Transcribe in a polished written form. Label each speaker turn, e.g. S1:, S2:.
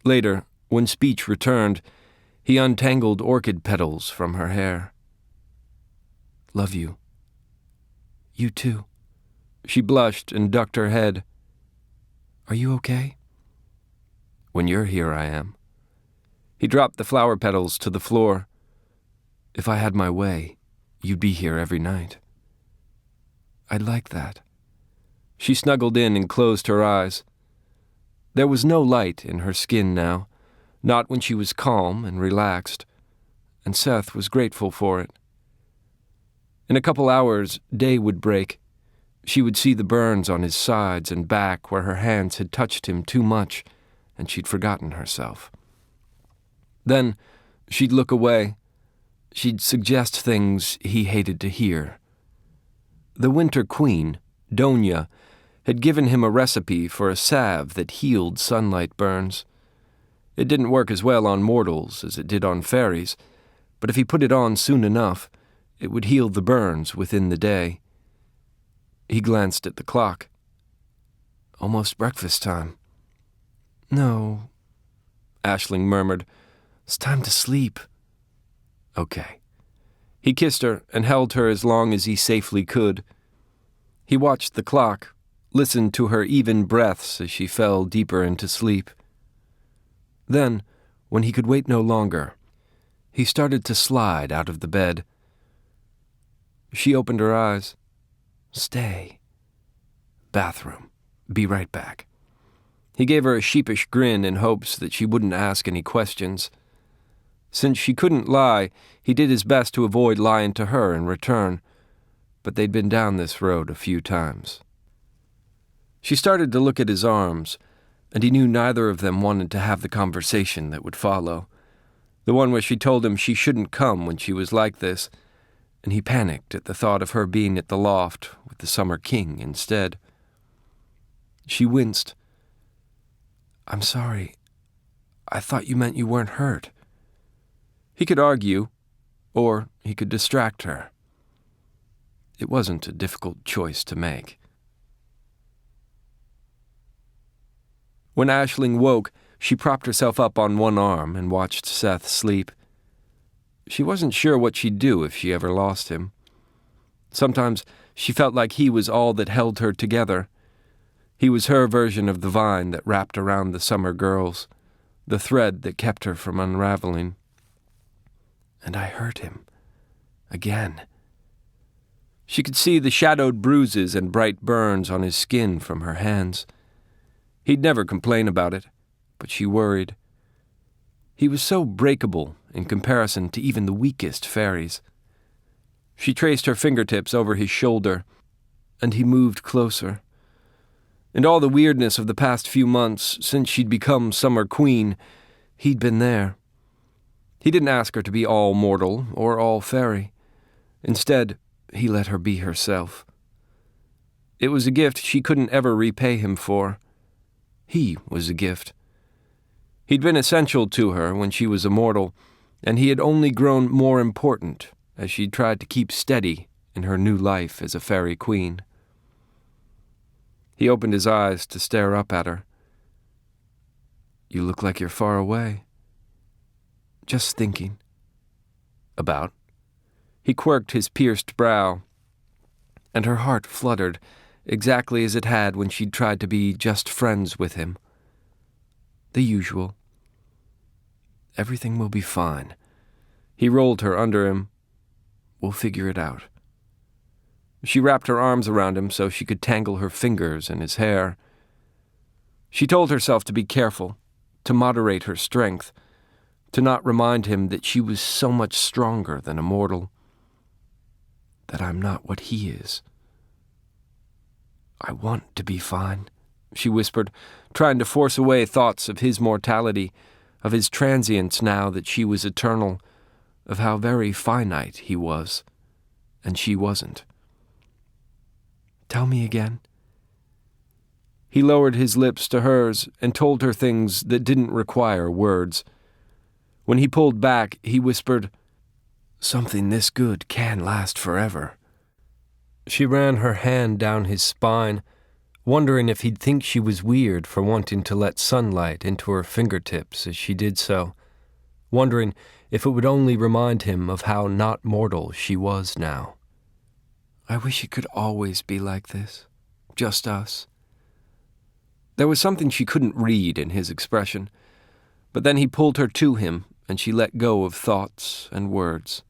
S1: Later, when speech returned, he untangled orchid petals from her hair. "Love you." "You too." She blushed and ducked her head. "Are you okay?" "When you're here, I am." He dropped the flower petals to the floor. "If I had my way, you'd be here every night." "I'd like that." She snuggled in and closed her eyes. There was no light in her skin now, not when she was calm and relaxed, and Seth was grateful for it. In a couple hours, day would break. She would see the burns on his sides and back where her hands had touched him too much, and she'd forgotten herself. Then she'd look away. She'd suggest things he hated to hear. The Winter Queen, Donia, had given him a recipe for a salve that healed sunlight burns. It didn't work as well on mortals as it did on fairies, but if he put it on soon enough, it would heal the burns within the day. He glanced at the clock. Almost breakfast time. "No," Aisling murmured. "It's time to sleep." "Okay." He kissed her and held her as long as he safely could. He watched the clock, listened to her even breaths as she fell deeper into sleep. Then, when he could wait no longer, he started to slide out of the bed. She opened her eyes. "Stay." "Bathroom. Be right back." He gave her a sheepish grin in hopes that she wouldn't ask any questions. Since she couldn't lie, he did his best to avoid lying to her in return, but they'd been down this road a few times. She started to look at his arms, and he knew neither of them wanted to have the conversation that would follow, the one where she told him she shouldn't come when she was like this, and he panicked at the thought of her being at the loft with the Summer King instead. She winced. "I'm sorry. I thought you meant you weren't hurt." He could argue, or he could distract her. It wasn't a difficult choice to make. When Aisling woke, she propped herself up on one arm and watched Seth sleep. She wasn't sure what she'd do if she ever lost him. Sometimes she felt like he was all that held her together. He was her version of the vine that wrapped around the summer girls, the thread that kept her from unraveling. And I hurt him. Again. She could see the shadowed bruises and bright burns on his skin from her hands. He'd never complain about it, but she worried. He was so breakable in comparison to even the weakest fairies. She traced her fingertips over his shoulder, and he moved closer. And all the weirdness of the past few months, since she'd become Summer Queen, he'd been there. He didn't ask her to be all mortal or all fairy. Instead, he let her be herself. It was a gift she couldn't ever repay him for. He was a gift. He'd been essential to her when she was a mortal, and he had only grown more important as she tried to keep steady in her new life as a fairy queen. He opened his eyes to stare up at her. "You look like you're far away." "Just thinking." "About?" He quirked his pierced brow, and her heart fluttered, exactly as it had when she'd tried to be just friends with him. "The usual." "Everything will be fine." He rolled her under him. "We'll figure it out." She wrapped her arms around him so she could tangle her fingers in his hair. She told herself to be careful, to moderate her strength, to not remind him that she was so much stronger than a mortal. "That I'm not what he is." "I want to be fine," she whispered, trying to force away thoughts of his mortality, of his transience now that she was eternal, of how very finite he was, and she wasn't. "Tell me again." He lowered his lips to hers and told her things that didn't require words. When he pulled back, he whispered, "Something this good can last forever." She ran her hand down his spine, wondering if he'd think she was weird for wanting to let sunlight into her fingertips as she did so, wondering if it would only remind him of how not mortal she was now. I wish it could always be like this, just us. There was something she couldn't read in his expression, but then he pulled her to him and she let go of thoughts and words.